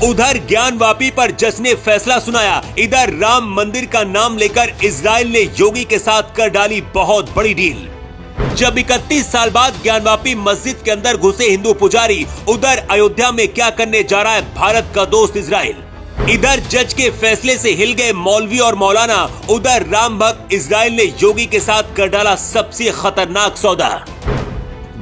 उधर ज्ञानवापी पर जज ने फैसला सुनाया, इधर राम मंदिर का नाम लेकर इजराइल ने योगी के साथ कर डाली बहुत बड़ी डील। जब 31 साल बाद ज्ञानवापी मस्जिद के अंदर घुसे हिंदू पुजारी, उधर अयोध्या में क्या करने जा रहा है भारत का दोस्त इजराइल। इधर जज के फैसले से हिल गए मौलवी और मौलाना, उधर राम भक्त इजराइल ने योगी के साथ कर डाला सबसे खतरनाक सौदा।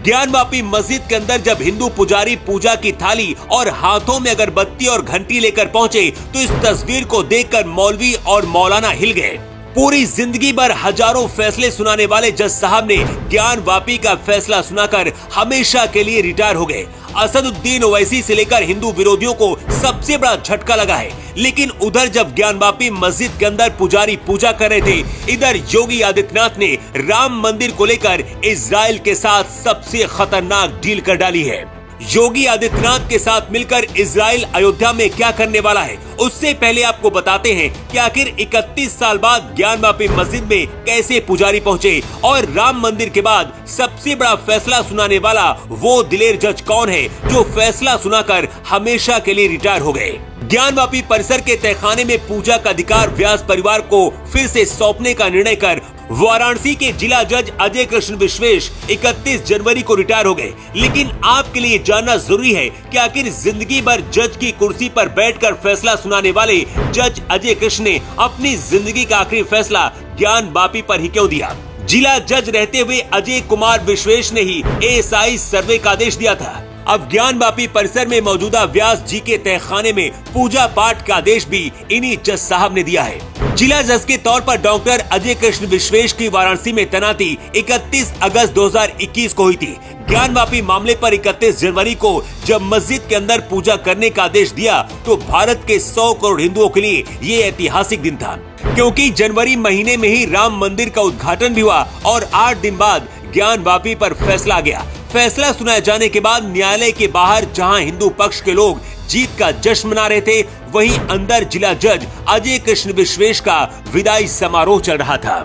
ज्ञानवापी मस्जिद के अंदर जब हिंदू पुजारी पूजा की थाली और हाथों में अगरबत्ती और घंटी लेकर पहुंचे तो इस तस्वीर को देखकर मौलवी और मौलाना हिल गए। पूरी जिंदगी भर हजारों फैसले सुनाने वाले जज साहब ने ज्ञानवापी का फैसला सुनाकर हमेशा के लिए रिटायर हो गए। असदुद्दीन ओवैसी से लेकर हिंदू विरोधियों को सबसे बड़ा झटका लगा है। लेकिन उधर जब ज्ञानवापी मस्जिद के अंदर पुजारी पूजा कर रहे थे, इधर योगी आदित्यनाथ ने राम मंदिर को लेकर इजराइल के साथ सबसे खतरनाक डील कर डाली है। योगी आदित्यनाथ के साथ मिलकर इजराइल अयोध्या में क्या करने वाला है, उससे पहले आपको बताते हैं कि आखिर 31 साल बाद ज्ञानवापी मस्जिद में कैसे पुजारी पहुंचे और राम मंदिर के बाद सबसे बड़ा फैसला सुनाने वाला वो दिलेर जज कौन है जो फैसला सुनाकर हमेशा के लिए रिटायर हो गए। ज्ञानवापी परिसर के तहखाने में पूजा का अधिकार व्यास परिवार को फिर से सौंपने का निर्णय कर वाराणसी के जिला जज अजय कृष्ण विश्वेश 31 जनवरी को रिटायर हो गए। लेकिन आपके लिए जानना जरूरी है कि आखिर जिंदगी भर जज की कुर्सी पर बैठकर फैसला सुनाने वाले जज अजय कृष्ण ने अपनी जिंदगी का आखिरी फैसला ज्ञानवापी पर ही क्यों दिया। जिला जज रहते हुए अजय कुमार विश्वेश ने ही ASI सर्वे का आदेश दिया था। अब ज्ञानवापी परिसर में मौजूदा व्यास जी के तहखाने में पूजा पाठ का आदेश भी इन्हीं जज साहब ने दिया है। जिला जज के तौर पर डॉक्टर अजय कृष्ण विश्वेश की वाराणसी में तैनाती 31 अगस्त 2021 को हुई थी। ज्ञानवापी मामले पर 31 जनवरी को जब मस्जिद के अंदर पूजा करने का आदेश दिया तो भारत के 100 करोड़ हिंदुओं के लिए ये ऐतिहासिक दिन था, क्योंकि जनवरी महीने में ही राम मंदिर का उद्घाटन भी हुआ और 8 दिन बाद ज्ञानवापी पर फैसला आ गया। फैसला सुनाए जाने के बाद न्यायालय के बाहर जहां हिंदू पक्ष के लोग जीत का जश्न मना रहे थे, वहीं अंदर जिला जज अजय कृष्ण विश्वेश का विदाई समारोह चल रहा था।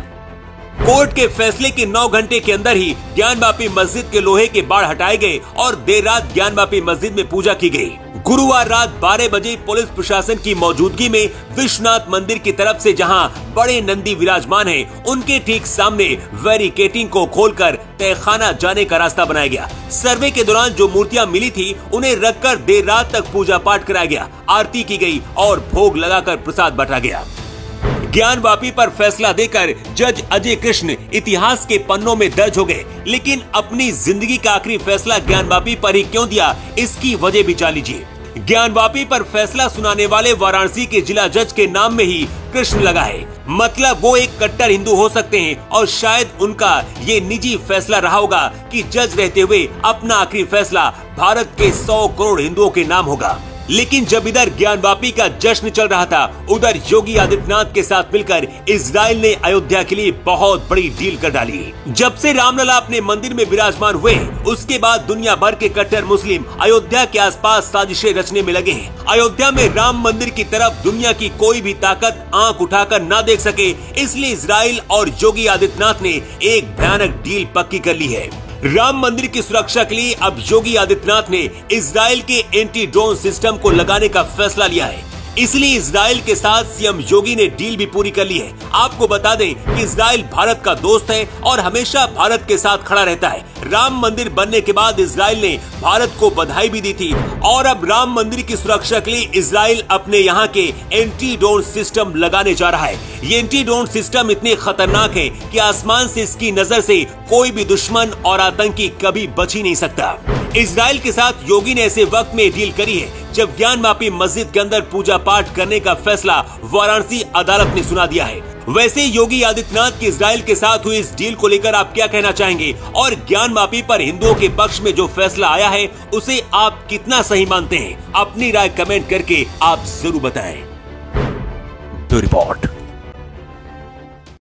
कोर्ट के फैसले के 9 घंटे के अंदर ही ज्ञानवापी मस्जिद के लोहे के बाड़ हटाए गए और देर रात ज्ञानवापी मस्जिद में पूजा की गई। गुरुवार रात 12 बजे पुलिस प्रशासन की मौजूदगी में विश्वनाथ मंदिर की तरफ से जहां बड़े नंदी विराजमान हैं, उनके ठीक सामने बैरिकेडिंग को खोलकर तहखाना जाने का रास्ता बनाया गया। सर्वे के दौरान जो मूर्तियां मिली थी उन्हें रखकर देर रात तक पूजा पाठ कराया गया, आरती की गई और भोग लगाकर प्रसाद बांटा गया। ज्ञानवापी पर फैसला देकर जज अजय कृष्ण इतिहास के पन्नों में दर्ज हो गए। लेकिन अपनी जिंदगी का आखिरी फैसला ज्ञानवापी पर ही क्यों दिया, इसकी वजह भी जान लीजिए। ज्ञानवापी पर फैसला सुनाने वाले वाराणसी के जिला जज के नाम में ही कृष्ण लगा है, मतलब वो एक कट्टर हिंदू हो सकते हैं और शायद उनका ये निजी फैसला रहा होगा कि जज रहते हुए अपना आखिरी फैसला भारत के 100 करोड़ हिंदुओं के नाम होगा। लेकिन जब इधर ज्ञानवापी का जश्न चल रहा था, उधर योगी आदित्यनाथ के साथ मिलकर इजराइल ने अयोध्या के लिए बहुत बड़ी डील कर डाली। जब से रामलला अपने मंदिर में विराजमान हुए, उसके बाद दुनिया भर के कट्टर मुस्लिम अयोध्या के आसपास साजिशें रचने में लगे हैं। अयोध्या में राम मंदिर की तरफ दुनिया की कोई भी ताकत आंख उठाकर ना देख सके, इसलिए इजराइल और योगी आदित्यनाथ ने एक भयानक डील पक्की कर ली है। राम मंदिर की सुरक्षा के लिए अब योगी आदित्यनाथ ने इजराइल के एंटी ड्रोन सिस्टम को लगाने का फैसला लिया है। इसलिए इजराइल के साथ सीएम योगी ने डील भी पूरी कर ली है। आपको बता दें कि इजराइल भारत का दोस्त है और हमेशा भारत के साथ खड़ा रहता है। राम मंदिर बनने के बाद इजराइल ने भारत को बधाई भी दी थी और अब राम मंदिर की सुरक्षा के लिए इजराइल अपने यहाँ के एंटी ड्रोन सिस्टम लगाने जा रहा है। ये एंटी ड्रोन सिस्टम इतने खतरनाक है कि आसमान से इसकी नजर से कोई भी दुश्मन और आतंकी कभी बच ही नहीं सकता। इजराइल के साथ योगी ने ऐसे वक्त में डील करी है जब ज्ञानवापी मस्जिद के अंदर पूजा पाठ करने का फैसला वाराणसी अदालत ने सुना दिया है। वैसे योगी आदित्यनाथ की इजराइल के साथ हुई इस डील को लेकर आप क्या कहना चाहेंगे और ज्ञानवापी पर हिंदुओं के पक्ष में जो फैसला आया है उसे आप कितना सही मानते हैं? अपनी राय कमेंट करके आप जरूर बताएं। The report.